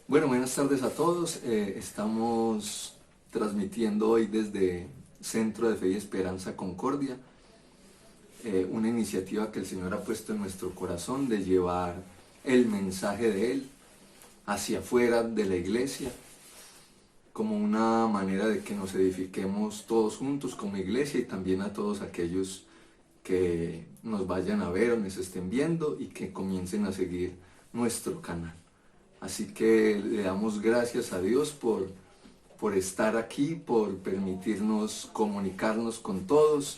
Bueno, buenas tardes a todos. Estamos transmitiendo hoy desde Centro de Fe y Esperanza Concordia, una iniciativa que el Señor ha puesto en nuestro corazón de llevar el mensaje de Él hacia afuera de la iglesia, como una manera de que nos edifiquemos todos juntos como iglesia y también a todos aquellos que nos vayan a ver o nos estén viendo y que comiencen a seguir nuestro canal. Así que le damos gracias a Dios por estar aquí, por permitirnos comunicarnos con todos,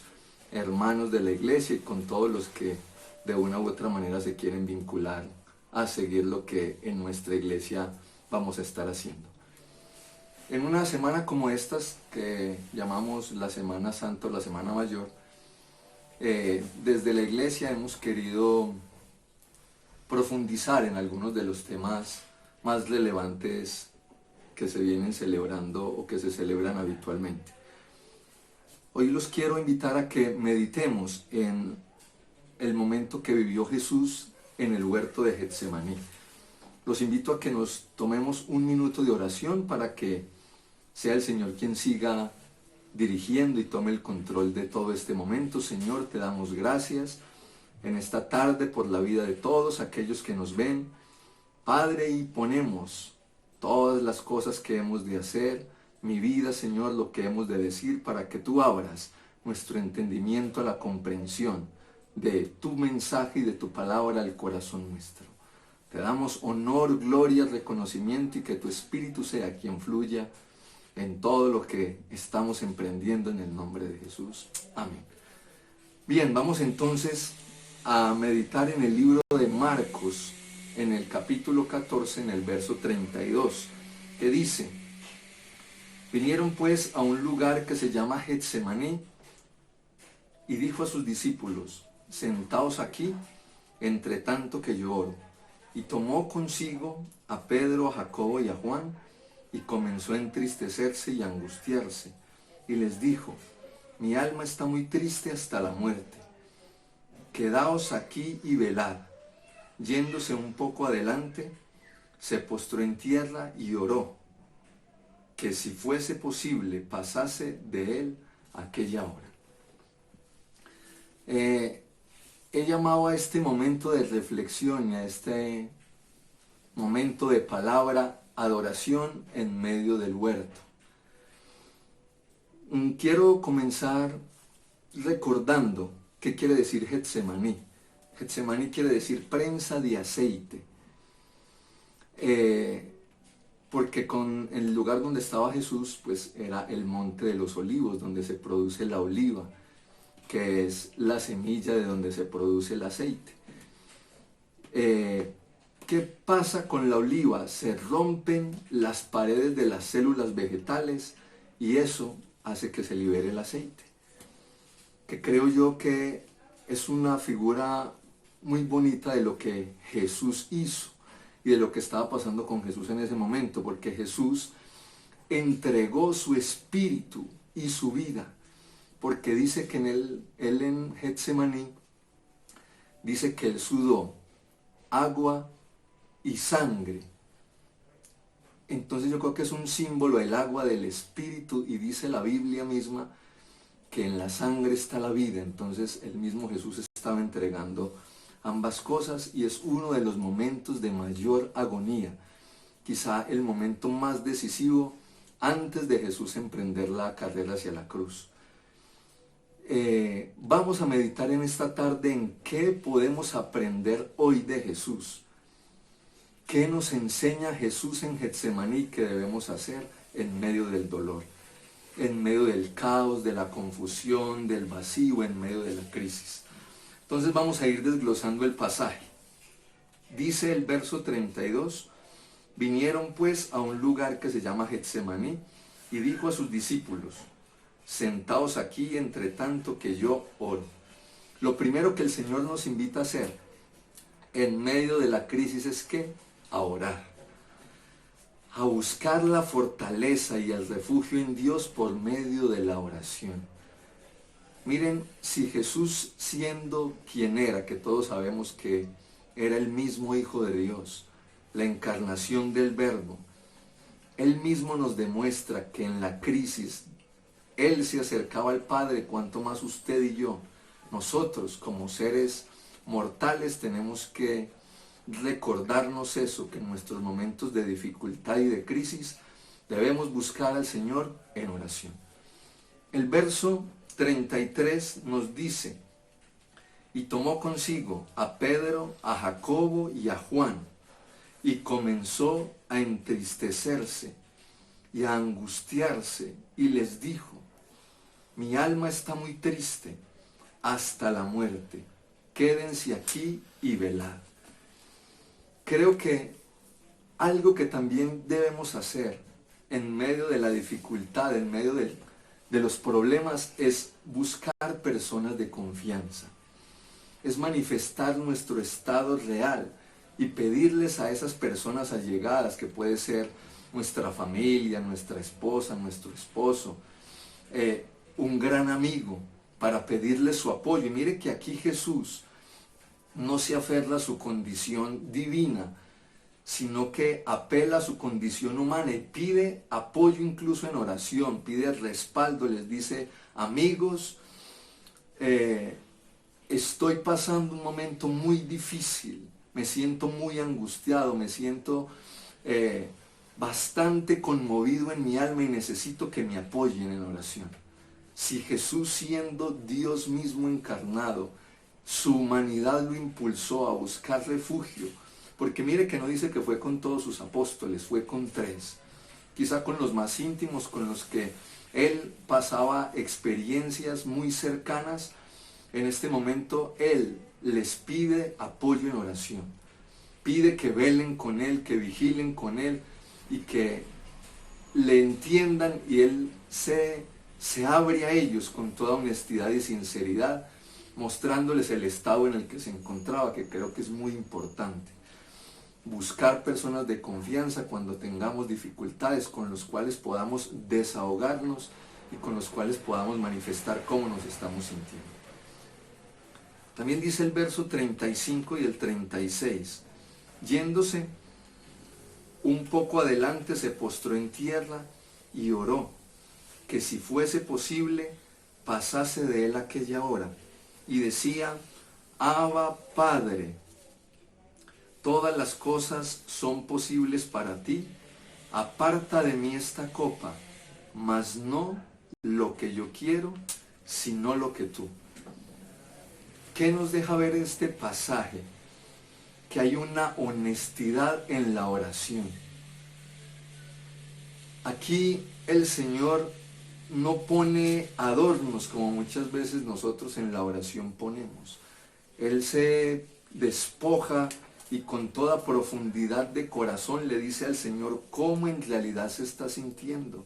hermanos de la iglesia y con todos los que de una u otra manera se quieren vincular a seguir lo que en nuestra iglesia vamos a estar haciendo. En una semana como estas, que llamamos la Semana Santa o la Semana Mayor, desde la iglesia hemos querido profundizar en algunos de los temas más relevantes que se vienen celebrando o que se celebran habitualmente. Hoy los quiero invitar a que meditemos en el momento que vivió Jesús en el huerto de Getsemaní. Los invito a que nos tomemos un minuto de oración para que sea el Señor quien siga dirigiendo y tome el control de todo este momento. Señor, te damos gracias en esta tarde por la vida de todos aquellos que nos ven, Padre, y ponemos todas las cosas que hemos de hacer, mi vida, Señor, lo que hemos de decir, para que tú abras nuestro entendimiento a la comprensión de tu mensaje y de tu palabra al corazón nuestro. Te damos honor, gloria, reconocimiento y que tu Espíritu sea quien fluya en todo lo que estamos emprendiendo en el nombre de Jesús. Amén. Bien, vamos entonces a meditar en el libro de Marcos, en el capítulo 14, en el verso 32, que dice: vinieron pues a un lugar que se llama Getsemaní, y dijo a sus discípulos: sentaos aquí, entre tanto que yo oro. Y tomó consigo a Pedro, a Jacobo y a Juan, y comenzó a entristecerse y a angustiarse, y les dijo: mi alma está muy triste hasta la muerte. Quedaos aquí y velad. Yéndose un poco adelante, se postró en tierra y oró, que si fuese posible pasase de él aquella hora. He llamado a este momento de reflexión y a este momento de palabra adoración en medio del huerto. Quiero comenzar recordando qué quiere decir Getsemaní. Getsemaní quiere decir prensa de aceite. Porque con el lugar donde estaba Jesús, pues era el monte de los olivos, donde se produce la oliva, que es la semilla de donde se produce el aceite. ¿Qué pasa con la oliva? Se rompen las paredes de las células vegetales y eso hace que se libere el aceite, que creo yo que es una figura muy bonita de lo que Jesús hizo y de lo que estaba pasando con Jesús en ese momento, porque Jesús entregó su espíritu y su vida, porque dice que él en Getsemaní, dice que él sudó agua y sangre. Entonces yo creo que es un símbolo del agua del espíritu, y dice la Biblia misma que en la sangre está la vida. Entonces el mismo Jesús estaba entregando ambas cosas, y es uno de los momentos de mayor agonía, quizá el momento más decisivo antes de Jesús emprender la carrera hacia la cruz. Vamos a meditar en esta tarde en qué podemos aprender hoy de Jesús. ¿Qué nos enseña Jesús en Getsemaní que debemos hacer en medio del dolor, en medio del caos, de la confusión, del vacío, en medio de la crisis? Entonces vamos a ir desglosando el pasaje. Dice el verso 32, vinieron pues a un lugar que se llama Getsemaní, y dijo a sus discípulos: sentaos aquí entre tanto que yo oro. Lo primero que el Señor nos invita a hacer en medio de la crisis es que a orar, a buscar la fortaleza y el refugio en Dios por medio de la oración. Miren, si Jesús, siendo quien era, que todos sabemos que era el mismo Hijo de Dios, la encarnación del Verbo, Él mismo nos demuestra que en la crisis Él se acercaba al Padre, cuanto más usted y yo. Nosotros como seres mortales tenemos que recordarnos eso, que en nuestros momentos de dificultad y de crisis debemos buscar al Señor en oración. El verso 33 nos dice: y tomó consigo a Pedro, a Jacobo y a Juan, y comenzó a entristecerse y a angustiarse, y les dijo: mi alma está muy triste hasta la muerte, quédense aquí y velad. Creo que algo que también debemos hacer en medio de la dificultad, en medio de los problemas, es buscar personas de confianza. Es manifestar nuestro estado real y pedirles a esas personas allegadas, que puede ser nuestra familia, nuestra esposa, nuestro esposo, un gran amigo, para pedirles su apoyo. Y mire que aquí Jesús no se aferra a su condición divina, sino que apela a su condición humana y pide apoyo incluso en oración, pide respaldo, les dice: amigos, estoy pasando un momento muy difícil, me siento muy angustiado, me siento bastante conmovido en mi alma y necesito que me apoyen en oración. Si Jesús, siendo Dios mismo encarnado, su humanidad lo impulsó a buscar refugio, porque mire que no dice que fue con todos sus apóstoles, fue con 3, quizá con los más íntimos, con los que Él pasaba experiencias muy cercanas. En este momento Él les pide apoyo en oración, pide que velen con Él, que vigilen con Él y que le entiendan, y Él se abre a ellos con toda honestidad y sinceridad, mostrándoles el estado en el que se encontraba, que creo que es muy importante. Buscar personas de confianza cuando tengamos dificultades, con los cuales podamos desahogarnos y con los cuales podamos manifestar cómo nos estamos sintiendo. También dice el verso 35 y el 36, yéndose un poco adelante se postró en tierra y oró, que si fuese posible pasase de él aquella hora, y decía: Abba, Padre, todas las cosas son posibles para ti, aparta de mí esta copa, mas no lo que yo quiero, sino lo que tú. ¿Qué nos deja ver este pasaje? Que hay una honestidad en la oración. Aquí el Señor no pone adornos como muchas veces nosotros en la oración ponemos. Él se despoja y con toda profundidad de corazón le dice al Señor cómo en realidad se está sintiendo,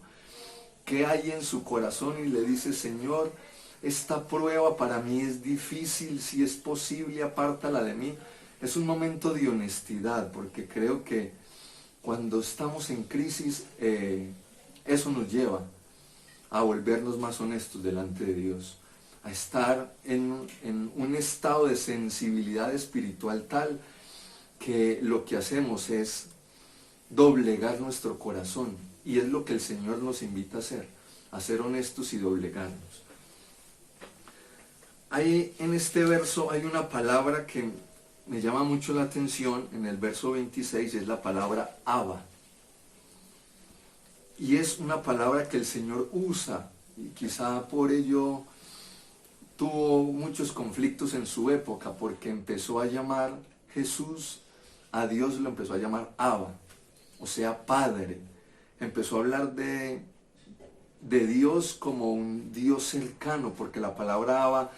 qué hay en su corazón, y le dice: Señor, esta prueba para mí es difícil, si es posible apártala de mí. Es un momento de honestidad, porque creo que cuando estamos en crisis, eso nos lleva a volvernos más honestos delante de Dios, a estar en un estado de sensibilidad espiritual tal que lo que hacemos es doblegar nuestro corazón, y es lo que el Señor nos invita a ser honestos y doblegarnos. En este verso hay una palabra que me llama mucho la atención, en el verso 26, es la palabra Abba. Y es una palabra que el Señor usa, y quizá por ello tuvo muchos conflictos en su época, porque empezó a llamar Jesús a Dios, lo empezó a llamar Abba, o sea, Padre. Empezó a hablar de Dios como un Dios cercano, porque la palabra Abba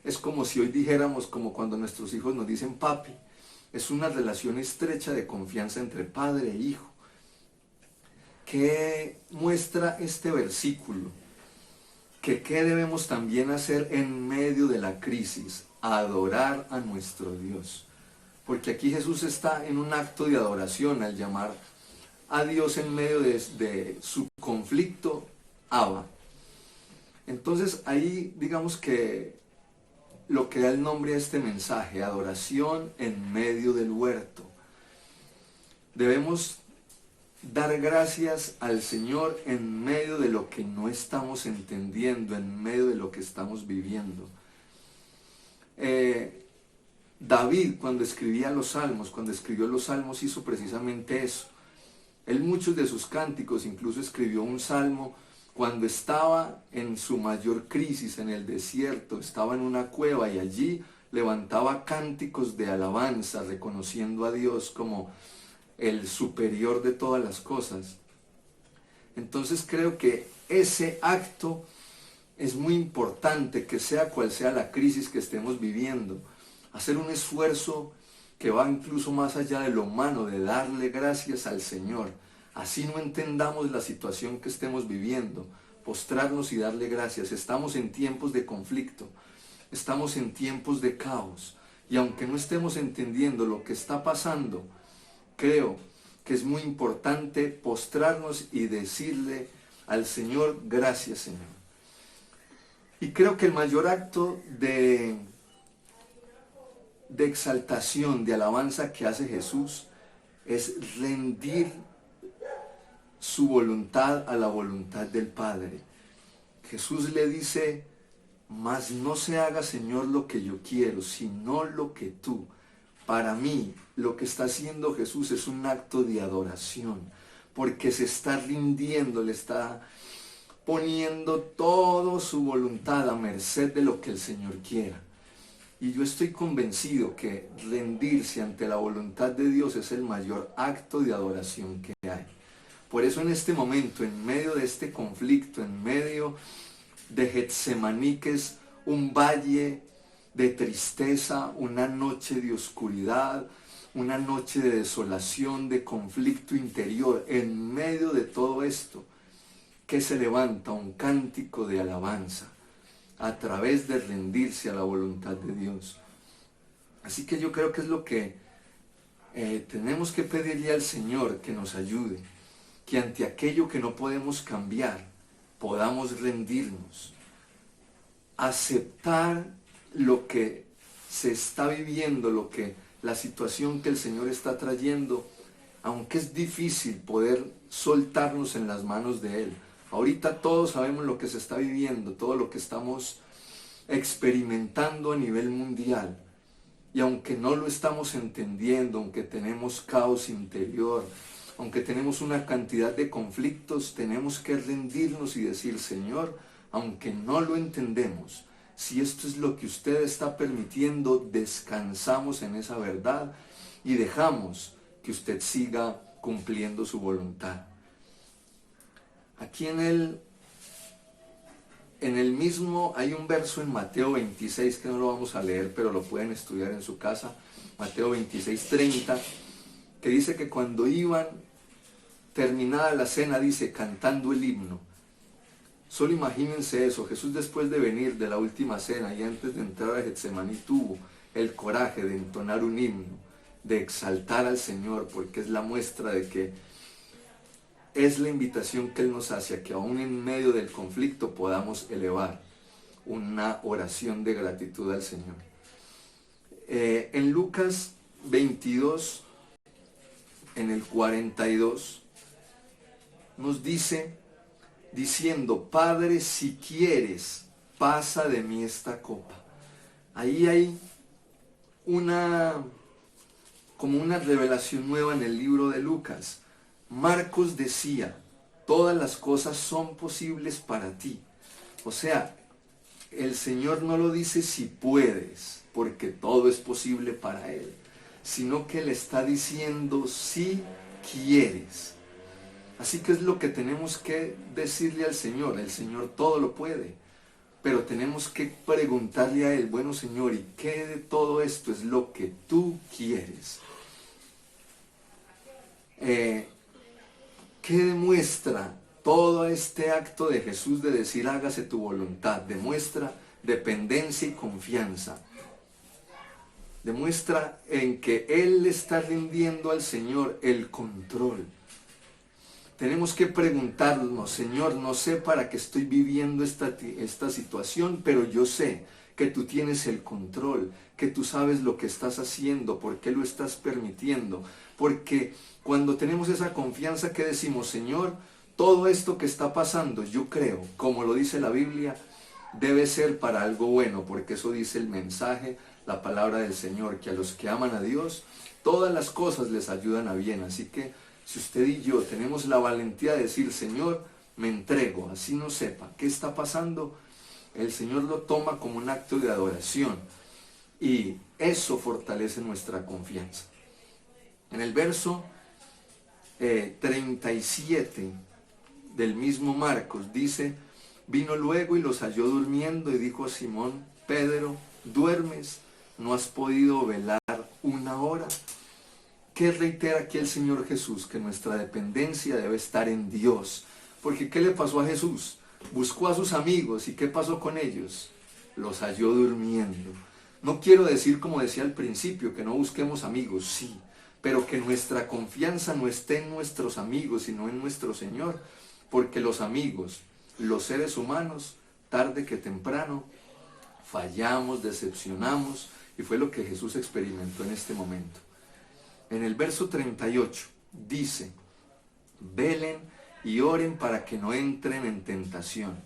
es como si hoy dijéramos, como cuando nuestros hijos nos dicen papi. Es una relación estrecha de confianza entre padre e hijo. ¿Qué muestra este versículo? Que ¿qué debemos también hacer en medio de la crisis? Adorar a nuestro Dios. Porque aquí Jesús está en un acto de adoración al llamar a Dios en medio de su conflicto, Abba. Entonces ahí digamos que lo que da el nombre a este mensaje: adoración en medio del huerto. Debemos dar gracias al Señor en medio de lo que no estamos entendiendo, en medio de lo que estamos viviendo. David, cuando escribía los salmos, cuando escribió los salmos, hizo precisamente eso. Él muchos de sus cánticos, incluso escribió un salmo cuando estaba en su mayor crisis en el desierto, estaba en una cueva y allí levantaba cánticos de alabanza, reconociendo a Dios como el superior de todas las cosas. Entonces creo que ese acto es muy importante, que sea cual sea la crisis que estemos viviendo, hacer un esfuerzo que va incluso más allá de lo humano, de darle gracias al Señor. Así no entendamos la situación que estemos viviendo, postrarnos y darle gracias. Estamos en tiempos de conflicto, estamos en tiempos de caos, y aunque no estemos entendiendo lo que está pasando, creo que es muy importante postrarnos y decirle al Señor, gracias Señor. Y creo que el mayor acto de exaltación, de alabanza que hace Jesús es rendir su voluntad a la voluntad del Padre. Jesús le dice, mas no se haga, Señor, lo que yo quiero, sino lo que tú. Para mí, lo que está haciendo Jesús es un acto de adoración, porque se está rindiendo, le está poniendo toda su voluntad a merced de lo que el Señor quiera. Y yo estoy convencido que rendirse ante la voluntad de Dios es el mayor acto de adoración que hay. Por eso en este momento, en medio de este conflicto, en medio de Getsemaní, que es un valle de tristeza, una noche de oscuridad, una noche de desolación, de conflicto interior, en medio de todo esto, que se levanta un cántico de alabanza a través de rendirse a la voluntad de Dios. Así que yo creo que es lo que tenemos que pedirle al Señor, que nos ayude, que ante aquello que no podemos cambiar, podamos rendirnos, aceptar lo que se está viviendo, la situación que el Señor está trayendo, aunque es difícil poder soltarnos en las manos de Él. Ahorita todos sabemos lo que se está viviendo, todo lo que estamos experimentando a nivel mundial. Y aunque no lo estamos entendiendo, aunque tenemos caos interior, aunque tenemos una cantidad de conflictos, tenemos que rendirnos y decir, Señor, aunque no lo entendemos, si esto es lo que usted está permitiendo, descansamos en esa verdad y dejamos que usted siga cumpliendo su voluntad. Aquí en el mismo hay un verso en Mateo 26 que no lo vamos a leer, pero lo pueden estudiar en su casa. Mateo 26:30, que dice que cuando iban, terminada la cena, dice, cantando el himno. Solo imagínense eso, Jesús después de venir de la última cena y antes de entrar a Getsemaní tuvo el coraje de entonar un himno, de exaltar al Señor, porque es la muestra de que es la invitación que Él nos hace a que aún en medio del conflicto podamos elevar una oración de gratitud al Señor. En Lucas 22, en el 42, nos dice, diciendo, Padre, si quieres, pasa de mí esta copa. Ahí hay como una revelación nueva en el libro de Lucas. Marcos decía, todas las cosas son posibles para ti. O sea, el Señor no lo dice si puedes, porque todo es posible para Él, sino que le está diciendo si quieres. Así que es lo que tenemos que decirle al Señor. El Señor todo lo puede, pero tenemos que preguntarle a Él, bueno Señor, ¿y qué de todo esto es lo que tú quieres? ¿Qué demuestra todo este acto de Jesús de decir hágase tu voluntad? Demuestra dependencia y confianza. Demuestra en que Él le está rindiendo al Señor el control. Tenemos que preguntarnos, Señor, no sé para qué estoy viviendo esta situación, pero yo sé que tú tienes el control, que tú sabes lo que estás haciendo, por qué lo estás permitiendo. porque cuando tenemos esa confianza que decimos, Señor, todo esto que está pasando, yo creo, como lo dice la Biblia, debe ser para algo bueno, porque eso dice el mensaje, la palabra del Señor, que a los que aman a Dios, todas las cosas les ayudan a bien. Así que si usted y yo tenemos la valentía de decir, Señor, me entrego, así no sepa qué está pasando, el Señor lo toma como un acto de adoración y eso fortalece nuestra confianza. En el verso 37 del mismo Marcos dice, vino luego y los halló durmiendo y dijo a Simón, Pedro, ¿duermes? ¿No has podido velar una hora? ¿Qué reitera aquí el Señor Jesús? Que nuestra dependencia debe estar en Dios. Porque ¿qué le pasó a Jesús? Buscó a sus amigos y ¿qué pasó con ellos? Los halló durmiendo. No quiero decir, como decía al principio, que no busquemos amigos, sí, pero que nuestra confianza no esté en nuestros amigos, sino en nuestro Señor, porque los amigos, los seres humanos, tarde que temprano, fallamos, decepcionamos, y fue lo que Jesús experimentó en este momento. En el verso 38 dice, velen y oren para que no entren en tentación.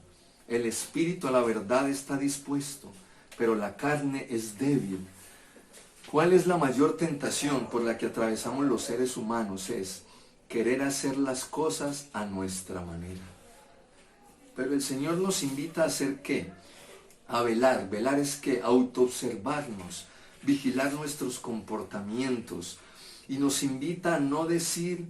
El espíritu a la verdad está dispuesto, pero la carne es débil. ¿Cuál es la mayor tentación por la que atravesamos los seres humanos? Es querer hacer las cosas a nuestra manera. Pero el Señor nos invita a hacer ¿qué? A velar. Velar es ¿qué? Autoobservarnos, vigilar nuestros comportamientos. Y nos invita a no decir,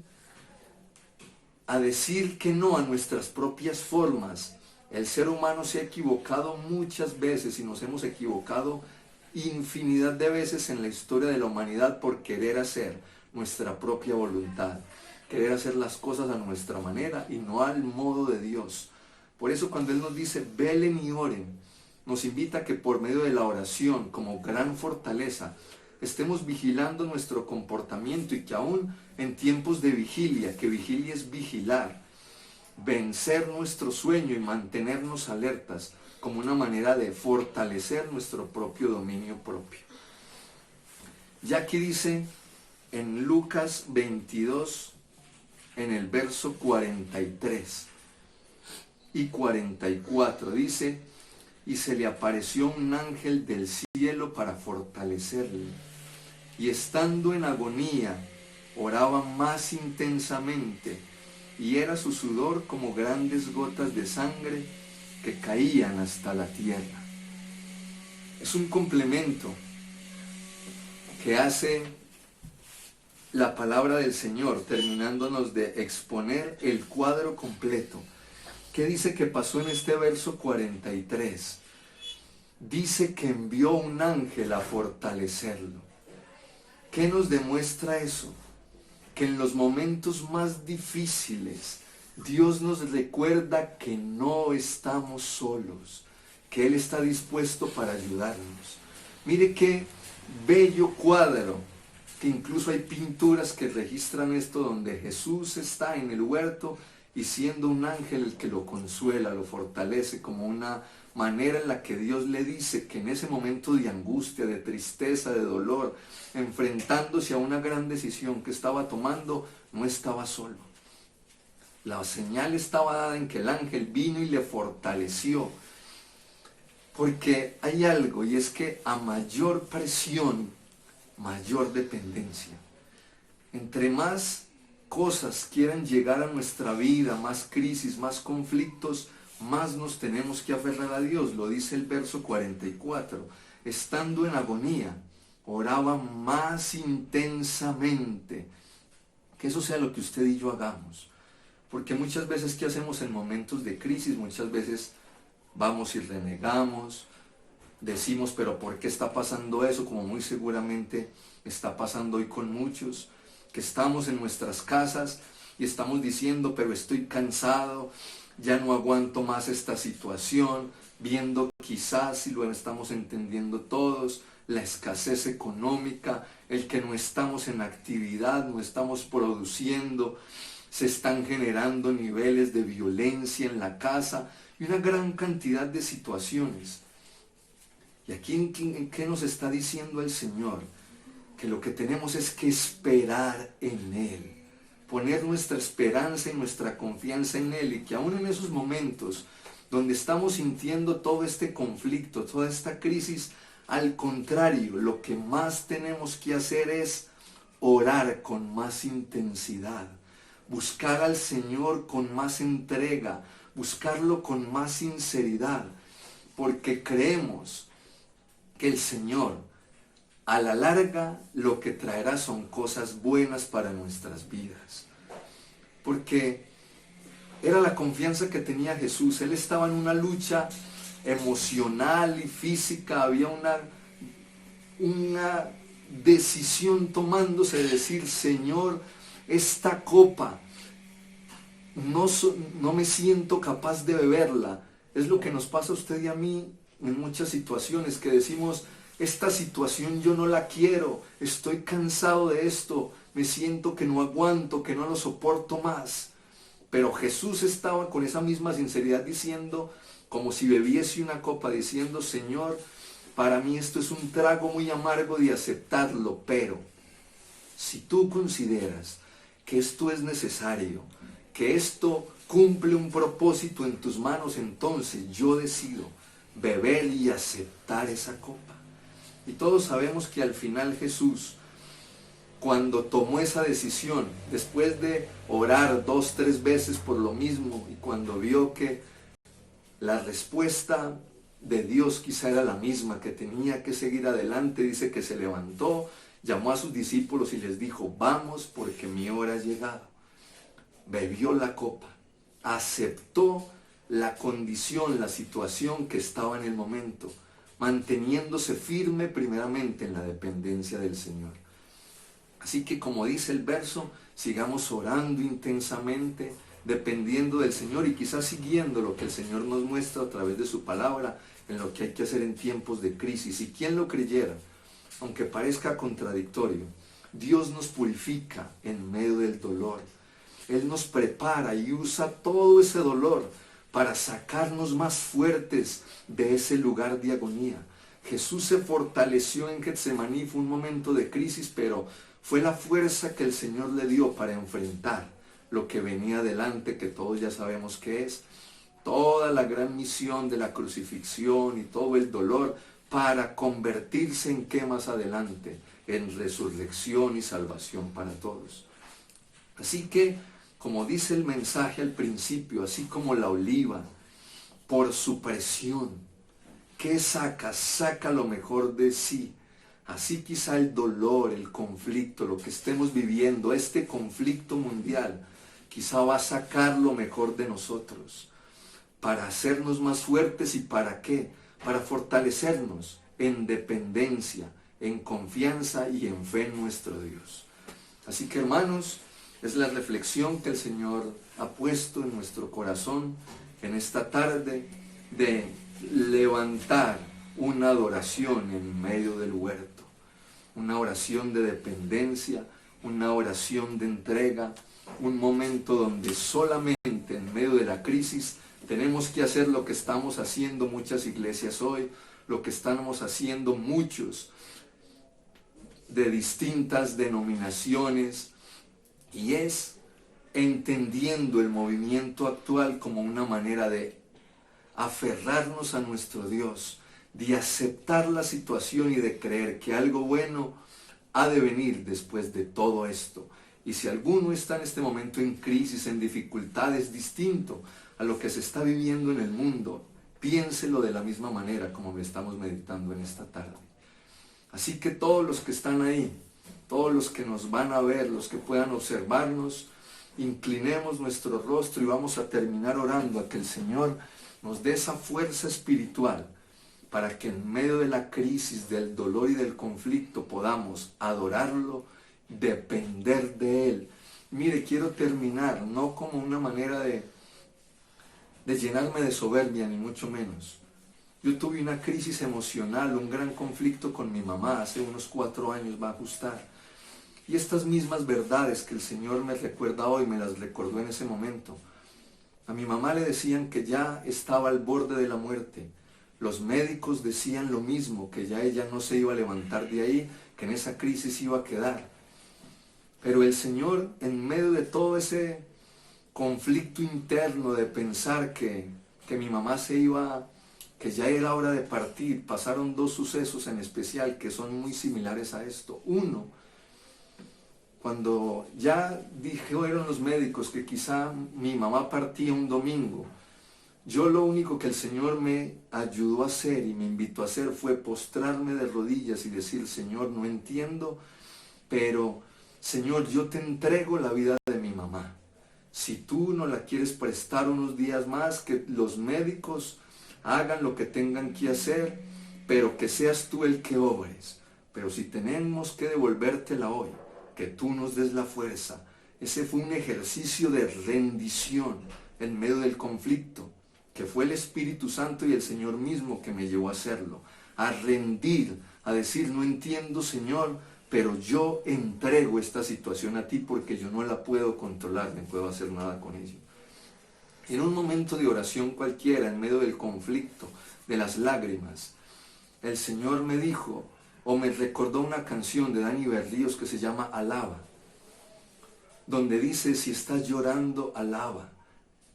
a decir que no a nuestras propias formas. El ser humano se ha equivocado muchas veces y nos hemos equivocado infinidad de veces en la historia de la humanidad por querer hacer nuestra propia voluntad, querer hacer las cosas a nuestra manera y no al modo de Dios. Por eso cuando Él nos dice velen y oren, nos invita a que por medio de la oración como gran fortaleza estemos vigilando nuestro comportamiento y que aún en tiempos de vigilia, que vigilia es vigilar, vencer nuestro sueño y mantenernos alertas como una manera de fortalecer nuestro propio dominio propio. Ya aquí dice en Lucas 22, en el verso 43 y 44, dice, y se le apareció un ángel del cielo para fortalecerle, y estando en agonía, oraba más intensamente, y era su sudor como grandes gotas de sangre que caían hasta la tierra. Es un complemento que hace la palabra del Señor, terminándonos de exponer el cuadro completo. ¿Qué dice que pasó en este verso 43? Dice que envió un ángel a fortalecerlo. ¿Qué nos demuestra eso? Que en los momentos más difíciles, Dios nos recuerda que no estamos solos, que Él está dispuesto para ayudarnos. Mire qué bello cuadro, que incluso hay pinturas que registran esto, donde Jesús está en el huerto y siendo un ángel el que lo consuela, lo fortalece, como una manera en la que Dios le dice que en ese momento de angustia, de tristeza, de dolor, enfrentándose a una gran decisión que estaba tomando, no estaba solo. La señal estaba dada en que el ángel vino y le fortaleció. Porque hay algo, y es que a mayor presión, mayor dependencia. Entre más cosas quieran llegar a nuestra vida, más crisis, más conflictos, más nos tenemos que aferrar a Dios. Lo dice el verso 44. Estando en agonía, oraba más intensamente. Que eso sea lo que usted y yo hagamos. Porque muchas veces, ¿qué hacemos en momentos de crisis? Muchas veces vamos y renegamos, decimos, pero ¿por qué está pasando eso? Como muy seguramente está pasando hoy con muchos, que estamos en nuestras casas y estamos diciendo, pero estoy cansado, ya no aguanto más esta situación, viendo quizás, si lo estamos entendiendo todos, la escasez económica, el que no estamos en actividad, no estamos produciendo, se están generando niveles de violencia en la casa y una gran cantidad de situaciones. ¿Y aquí en qué nos está diciendo el Señor? que lo que tenemos es que esperar en Él, poner nuestra esperanza y nuestra confianza en Él, y que aún en esos momentos donde estamos sintiendo todo este conflicto, toda esta crisis, al contrario, lo que más tenemos que hacer es orar con más intensidad, buscar al Señor con más entrega, buscarlo con más sinceridad, porque creemos que el Señor a la larga lo que traerá son cosas buenas para nuestras vidas. Porque era la confianza que tenía Jesús. Él estaba en una lucha emocional y física, había una decisión tomándose de decir, Señor, esta copa no me siento capaz de beberla. Es lo que nos pasa a usted y a mí en muchas situaciones, que decimos, esta situación yo no la quiero, estoy cansado de esto, me siento que no aguanto, que no lo soporto más. Pero Jesús estaba con esa misma sinceridad diciendo, como si bebiese una copa, diciendo, Señor, para mí esto es un trago muy amargo de aceptarlo, pero si tú consideras que esto es necesario, que esto cumple un propósito en tus manos, entonces yo decido beber y aceptar esa copa. Y todos sabemos que al final Jesús, cuando tomó esa decisión, después de orar 2, 3 veces por lo mismo, y cuando vio que la respuesta de Dios quizá era la misma, que tenía que seguir adelante, dice que se levantó, llamó a sus discípulos y les dijo, vamos porque mi hora ha llegado. Bebió la copa, aceptó la condición, la situación que estaba en el momento, manteniéndose firme primeramente en la dependencia del Señor. Así que, como dice el verso, sigamos orando intensamente, dependiendo del Señor y quizás siguiendo lo que el Señor nos muestra a través de su palabra en lo que hay que hacer en tiempos de crisis. Y quien lo creyera, aunque parezca contradictorio, Dios nos purifica en medio del dolor. Él nos prepara y usa todo ese dolor para sacarnos más fuertes de ese lugar de agonía. Jesús se fortaleció en Getsemaní, fue un momento de crisis, pero fue la fuerza que el Señor le dio para enfrentar lo que venía adelante, que todos ya sabemos que es toda la gran misión de la crucifixión y todo el dolor para convertirse en qué más adelante, en resurrección y salvación para todos. Así que, como dice el mensaje al principio, así como la oliva, por su presión, ¿qué saca? Saca lo mejor de sí. Así quizá el dolor, el conflicto, lo que estemos viviendo, este conflicto mundial, quizá va a sacar lo mejor de nosotros, para hacernos más fuertes. ¿Y para qué? Para fortalecernos en dependencia, en confianza y en fe en nuestro Dios. Así que, hermanos, es la reflexión que el Señor ha puesto en nuestro corazón en esta tarde, de levantar una adoración en medio del huerto, una oración de dependencia, una oración de entrega, un momento donde solamente en medio de la crisis tenemos que hacer lo que estamos haciendo muchas iglesias hoy, lo que estamos haciendo muchos de distintas denominaciones, y es entendiendo el movimiento actual como una manera de aferrarnos a nuestro Dios, de aceptar la situación y de creer que algo bueno ha de venir después de todo esto. Y si alguno está en este momento en crisis, en dificultades, distinto a lo que se está viviendo en el mundo, piénselo de la misma manera como lo estamos meditando en esta tarde. Así que todos los que están ahí, todos los que nos van a ver, los que puedan observarnos, inclinemos nuestro rostro y vamos a terminar orando a que el Señor nos dé esa fuerza espiritual para que en medio de la crisis, del dolor y del conflicto podamos adorarlo, depender de Él. Mire, quiero terminar, no como una manera de llenarme de soberbia, ni mucho menos. Yo tuve una crisis emocional, un gran conflicto con mi mamá, hace unos 4 años va a ajustar. Y estas mismas verdades que el Señor me recuerda hoy, me las recordó en ese momento. A mi mamá le decían que ya estaba al borde de la muerte. Los médicos decían lo mismo, que ya ella no se iba a levantar de ahí que en esa crisis iba a quedar. Pero el Señor, en medio de todo ese conflicto interno de pensar que mi mamá se iba, que ya era hora de partir, pasaron dos sucesos en especial que son muy similares a esto. Uno, cuando ya dijeron los médicos que quizá mi mamá partía un domingo, yo lo único que el Señor me ayudó a hacer y me invitó a hacer fue postrarme de rodillas y decir: Señor, no entiendo, pero Señor, yo te entrego la vida de mi mamá. Si tú no la quieres prestar unos días más, que los médicos hagan lo que tengan que hacer, pero que seas tú el que obres. Pero si tenemos que devolvértela hoy, que tú nos des la fuerza. Ese fue un ejercicio de rendición en medio del conflicto, que fue el Espíritu Santo y el Señor mismo que me llevó a hacerlo, a rendir, a decir: no entiendo, Señor, pero yo entrego esta situación a ti porque yo no la puedo controlar, no puedo hacer nada con ello. En un momento de oración cualquiera, en medio del conflicto, de las lágrimas, el Señor me dijo, o me recordó una canción de Dani Berríos que se llama Alaba, donde dice: si estás llorando, alaba.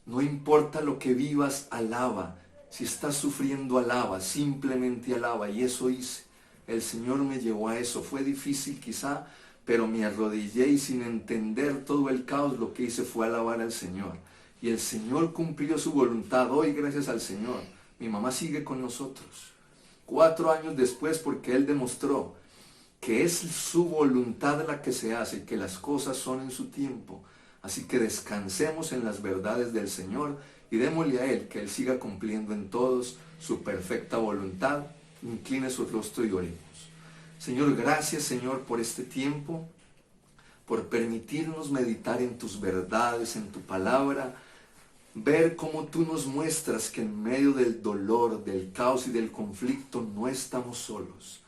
No importa lo que vivas, alaba. Si estás sufriendo, alaba. Simplemente alaba. Y eso hice. El Señor me llevó a eso. Fue difícil quizá, pero me arrodillé y sin entender todo el caos, lo que hice fue alabar al Señor. Y el Señor cumplió su voluntad. Hoy, gracias al Señor, mi mamá sigue con nosotros. 4 años después, porque Él demostró que es su voluntad la que se hace, que las cosas son en su tiempo. Así que descansemos en las verdades del Señor y démosle a Él que Él siga cumpliendo en todos su perfecta voluntad. Incline su rostro y oremos. Señor, gracias, Señor, por este tiempo, por permitirnos meditar en tus verdades, en tu palabra, ver cómo tú nos muestras que en medio del dolor, del caos y del conflicto no estamos solos,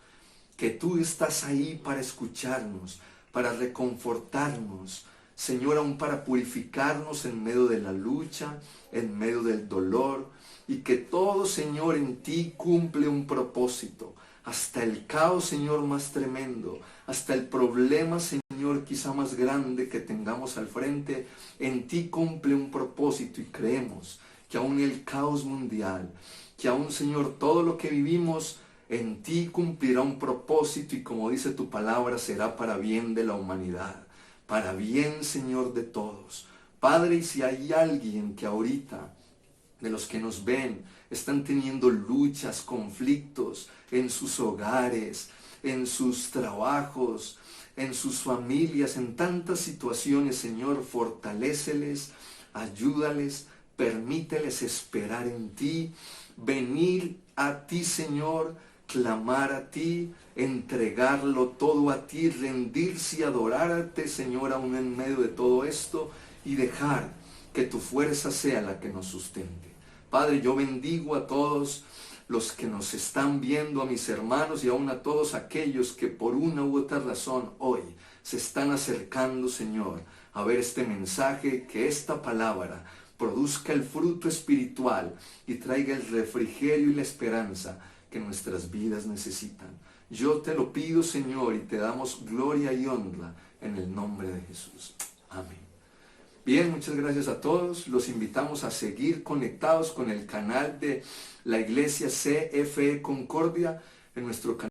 que tú estás ahí para escucharnos, para reconfortarnos, Señor, aún para purificarnos en medio de la lucha, en medio del dolor, y que todo, Señor, en ti cumple un propósito, hasta el caos, Señor, más tremendo, hasta el problema, Señor, quizá más grande que tengamos al frente, en ti cumple un propósito y creemos que aún el caos mundial, que aún, Señor, todo lo que vivimos, en ti cumplirá un propósito y como dice tu palabra, será para bien de la humanidad, para bien, Señor, de todos. Padre, y si hay alguien que ahorita, de los que nos ven, están teniendo luchas, conflictos en sus hogares, en sus trabajos, en sus familias, en tantas situaciones, Señor, fortaléceles, ayúdales, permíteles esperar en ti, venir a ti, Señor, clamar a ti, entregarlo todo a ti, rendirse y adorarte, Señor, aún en medio de todo esto, y dejar que tu fuerza sea la que nos sustente. Padre, yo bendigo a todos los que nos están viendo, a mis hermanos y aún a todos aquellos que por una u otra razón hoy se están acercando, Señor, a ver este mensaje, que esta palabra produzca el fruto espiritual y traiga el refrigerio y la esperanza que nuestras vidas necesitan. Yo te lo pido, Señor, y te damos gloria y honra en el nombre de Jesús. Amén. Bien, muchas gracias a todos. Los invitamos a seguir conectados con el canal de la Iglesia CFE Concordia en nuestro canal.